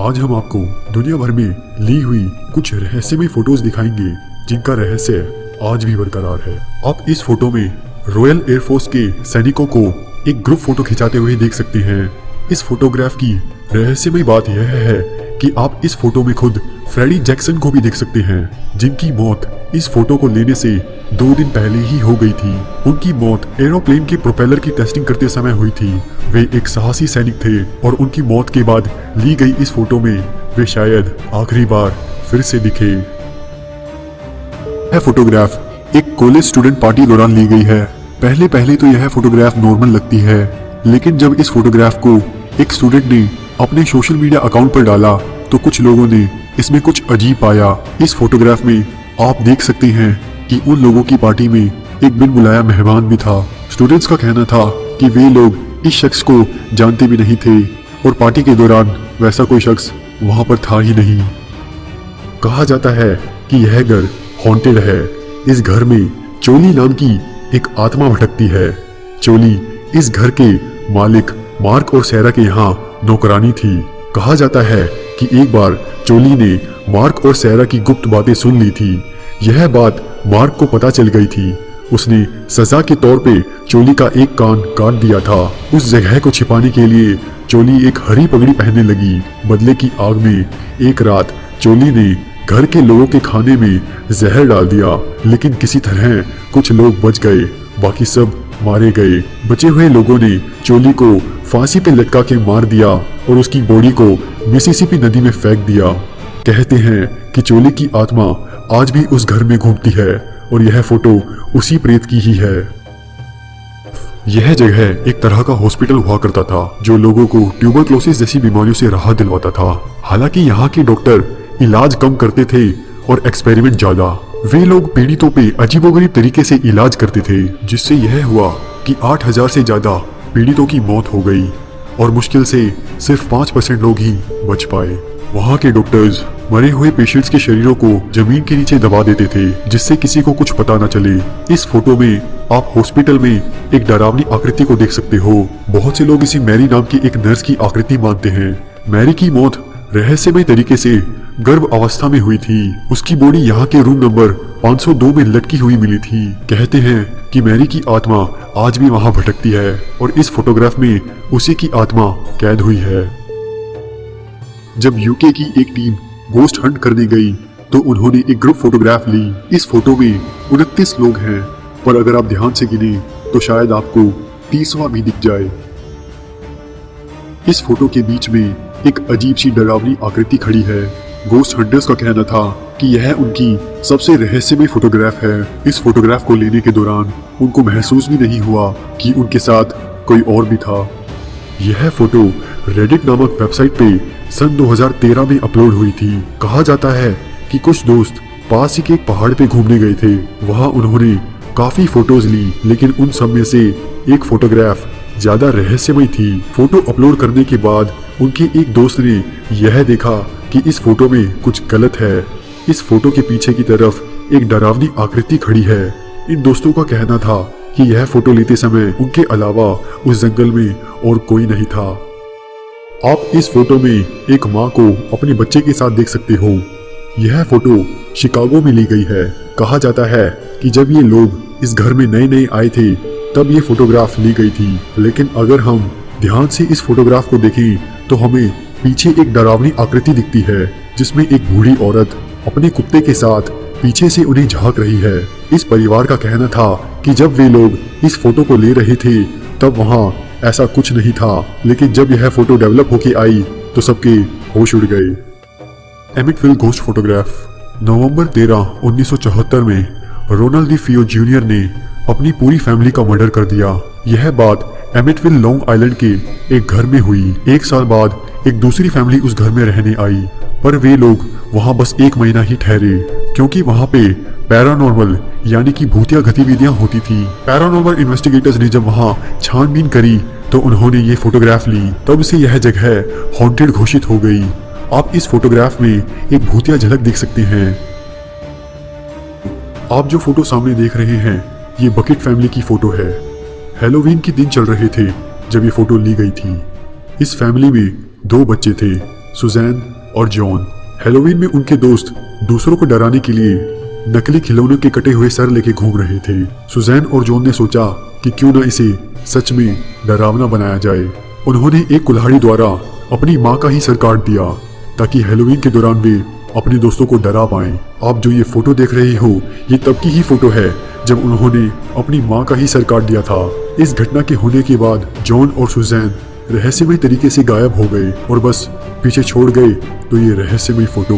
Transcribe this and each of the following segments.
आज हम आपको दुनिया भर में ली हुई कुछ रहस्यमय फोटोज दिखाएंगे जिनका रहस्य आज भी बरकरार है। आप इस फोटो में रॉयल एयरफोर्स के सैनिकों को एक ग्रुप फोटो खिंचाते हुए देख सकते हैं। इस फोटोग्राफ की रहस्यमय बात यह है कि आप इस फोटो में खुद फ्रेडी जैक्सन को भी देख सकते हैं, जिनकी मौत इस फोटो को लेने से 2 दिन पहले ही हो गई थी। उनकी मौत एरोप्लेन के प्रोपेलर की टेस्टिंग करते समय हुई थी। वे एक साहसी सैनिक थे और उनकी मौत के बाद ली गई इस फोटो में वे शायद आखिरी बार फिर से दिखे। यह फोटोग्राफ एक कॉलेज स्टूडेंट पार्टी दौरान ली गई है। पहले तो यह फोटोग्राफ नॉर्मल लगती है, लेकिन जब इस फोटोग्राफ को एक स्टूडेंट ने अपने सोशल मीडिया अकाउंट पर डाला तो कुछ लोगों ने इसमें कुछ अजीब पाया। इस फोटोग्राफ में आप देख सकते हैं कि उन लोगों की पार्टी में एक बिन बुलाया मेहमान भी था। स्टूडेंट्स का कहना था कि वे लोग इस शख्स को जानते भी नहीं थे और पार्टी के दौरान वैसा कोई शख्स वहां पर था ही नहीं। कहा जाता है कि यह घर हॉन्टेड है। इस घर में चोली नाम की एक आत्मा भटकती है। चोली इस घर के मालिक मार्क और सैरा के यहाँ नौकरानी थी। कहा जाता है कि एक बार चोली ने मार्क और सैरा की गुप्त बातें सुन ली थी। यह बात मार्क को पता चल गई थी। उसने सजा के तौर पे चोली का एक कान काट दिया था। उस जगह को छिपाने के लिए चोली एक हरी पगड़ी पहनने लगी। बदले की आग में एक रात चोली ने घर के लोगों के खाने में जहर डाल दिया, लेकिन किसी तरह कुछ लोग बच गए, बाकी सब मारे गए। बचे हुए लोगों ने चोली को फांसी पे लटका के मार दिया और उसकी बॉडी को मिसिसिपी नदी में फेंक दिया। कहते हैं कि चोली की आत्मा आज भी उस घर में घूमती है और यह फोटो उसी प्रेत की ही है। यह जगह एक तरह का हॉस्पिटल हुआ करता था जो लोगों को ट्यूबरक्लोसिस जैसी बीमारियों से राहत दिलवाता था। हालांकि यहाँ के डॉक्टर इलाज कम करते थे और एक्सपेरिमेंट ज्यादा। वे लोग पीड़ितों पे अजीबोगरीब तरीके से इलाज करते थे, जिससे यह हुआ कि 8000 से ज्यादा पीड़ितों की मौत हो गई और मुश्किल से सिर्फ 5% लोग ही बच पाए। वहाँ के डॉक्टर्स मरे हुए पेशेंट्स के शरीरों को जमीन के नीचे दबा देते थे, जिससे किसी को कुछ पता न चले। इस फोटो में आप हॉस्पिटल में एक डरावनी आकृति को देख सकते हो। बहुत से लोग इसे मैरी नाम की एक नर्स की आकृति मानते हैं। मैरी की मौत रहस्यमय तरीके से गर्भ अवस्था में हुई थी। उसकी बॉडी यहाँ के रूम नंबर 502 में लटकी हुई मिली थी। कहते हैं कि मैरी की आत्मा आज भी वहाँ भटकती है और इस फोटोग्राफ में उसी की आत्मा कैद हुई है। जब यूके की एक टीम गोस्ट हंट करने गई तो उन्होंने एक ग्रुप फोटोग्राफ ली। इस फोटो में 29 लोग हैं, पर अगर आप ध्यान से गिने तो शायद आपको 30वां भी दिख जाए। इस फोटो के बीच में एक अजीब सी डरावनी आकृति खड़ी है। गोस्ट हंटर्स का कहना था कि यह उनकी सबसे रहस्यमय फोटोग्राफ है। इस फोटोग्राफ को लेने के दौरान उनको महसूस भी नहीं हुआ कि उनके साथ कोई और भी था। यह फोटो रेडिट नामक वेबसाइट पे सन 2013 में अपलोड हुई थी। कहा जाता है कि कुछ दोस्त पास ही के एक पहाड़ पे घूमने गए थे। वहाँ उन्होंने काफी फोटोज ली, लेकिन उन सब में से एक फोटोग्राफ ज्यादा रहस्यमय थी। फोटो अपलोड करने के बाद उनके एक दोस्त ने यह देखा कि इस फोटो में कुछ गलत है। इस फोटो के पीछे की तरफ एक डरावनी आकृति खड़ी है। इन दोस्तों का कहना था कि यह फोटो लेते समय उनके अलावा उस जंगल में और कोई नहीं था। आप इस फोटो में एक माँ को अपने बच्चे के साथ देख सकते हो। यह फोटो शिकागो में ली गई है। कहा जाता है कि जब ये लोग इस घर में नए आए थे तब ये फोटोग्राफ ली गई थी, लेकिन अगर हम ध्यान से इस फोटोग्राफ को देखें तो हमें पीछे एक डरावनी आकृति दिखती है, जिसमें एक बूढ़ी औरत अपने कुत्ते के साथ पीछे से उन्हें झांक रही है। इस परिवार का कहना था कि जब वे लोग इस फोटो को ले रहे थे तब वहाँ ऐसा कुछ नहीं था, लेकिन जब यह फोटो डेवलप होके आई तो सबके होश उड़ गए। एमिटविल घोस्ट फोटोग्राफ। नवंबर 13, 1974 में रोनाल्ड डी फियो जूनियर ने अपनी पूरी फैमिली का मर्डर कर दिया। यह बात एमिटविल लॉन्ग आइलैंड के एक घर में हुई। 1 साल बाद एक दूसरी फैमिली उस घर में रहने आई, पर वे लोग वहां बस 1 महीना ही ठहरे, क्योंकि वहां पे पैरानॉर्मल यानी कि भूतिया गतिविधियां होती थी। पैरानॉर्मल इन्वेस्टिगेटर्स ने जब वहां छानबीन करी तो उन्होंने ये फोटोग्राफ ली। तब से यह जगह हॉन्टेड घोषित हो गई। आप इस फोटोग्राफ में एक भूतिया झलक देख सकते हैं। आप जो फोटो सामने देख रहे हैं ये बकेट फैमिली की फोटो है। हैलोवीन के दिन चल रहे थे जब ये फोटो ली गई थी। इस फैमिली में 2 बच्चे थे। सुजैन और जॉन। हैलोवीन में उनके दोस्त दूसरों को डराने के लिए नकली खिलौनों के कटे हुए सर लेके घूम रहे थे। सुजैन और जॉन ने सोचा कि क्यों न इसे सच में डरावना बनाया जाए। उन्होंने एक कुल्हाड़ी द्वारा अपनी माँ का ही सर काट दिया ताकि हैलोवीन के दौरान वे अपने दोस्तों को डरा पाएं। आप जो ये फोटो देख रहे हो, ये तब की ही फोटो है जब उन्होंने अपनी माँ का ही सर काट दिया था। इस घटना के होने के बाद जॉन और सुजैन रहस्यमय तरीके से गायब हो गए और बस पीछे छोड़ गए तो ये रहस्यमय फोटो।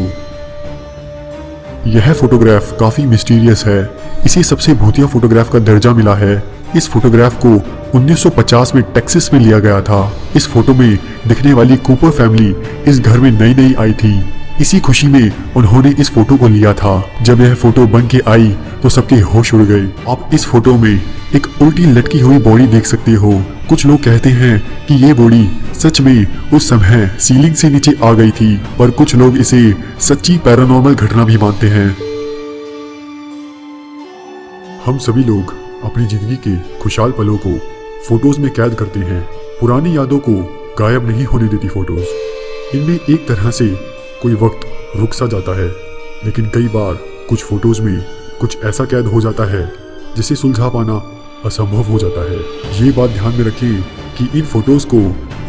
यह फोटोग्राफ काफी मिस्टीरियस है। इसे सबसे भूतिया फोटोग्राफ का दर्जा मिला है। इस फोटोग्राफ को 1950 में टेक्सास में लिया गया था। इस फोटो में दिखने वाली कूपर फैमिली इस घर में नई नई आई थी। इसी खुशी में उन्होंने इस फोटो को लिया था। जब यह फोटो बन के आई तो सबके होश उड़ गए। आप इस फोटो में एक उल्टी लटकी हुई बॉडी देख सकते हो। कुछ लोग कहते हैं कि ये बॉडी सच में उस समय सीलिंग से नीचे आ गई थी, पर कुछ लोग इसे सच्ची पैरानॉर्मल घटना भी मानते हैं। हम सभी लोग अपनी जिंदगी के खुशहाल पलों को फोटोज में कैद करते हैं। पुरानी यादों को गायब नहीं होने देती फोटोज। इनमें एक तरह से कोई वक्त रुक सा जाता है, लेकिन कई बार कुछ फोटोज में कुछ ऐसा कैद हो जाता है जिसे सुलझा पाना असंभव हो जाता है। ये बात ध्यान में रखें कि इन फोटोज को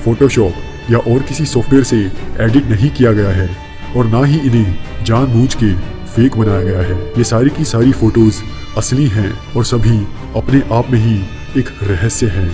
फोटोशॉप या और किसी सॉफ्टवेयर से एडिट नहीं किया गया है और ना ही इन्हें जानबूझ के फेक बनाया गया है। ये सारी की सारी फोटोज असली हैं और सभी अपने आप में ही एक रहस्य है।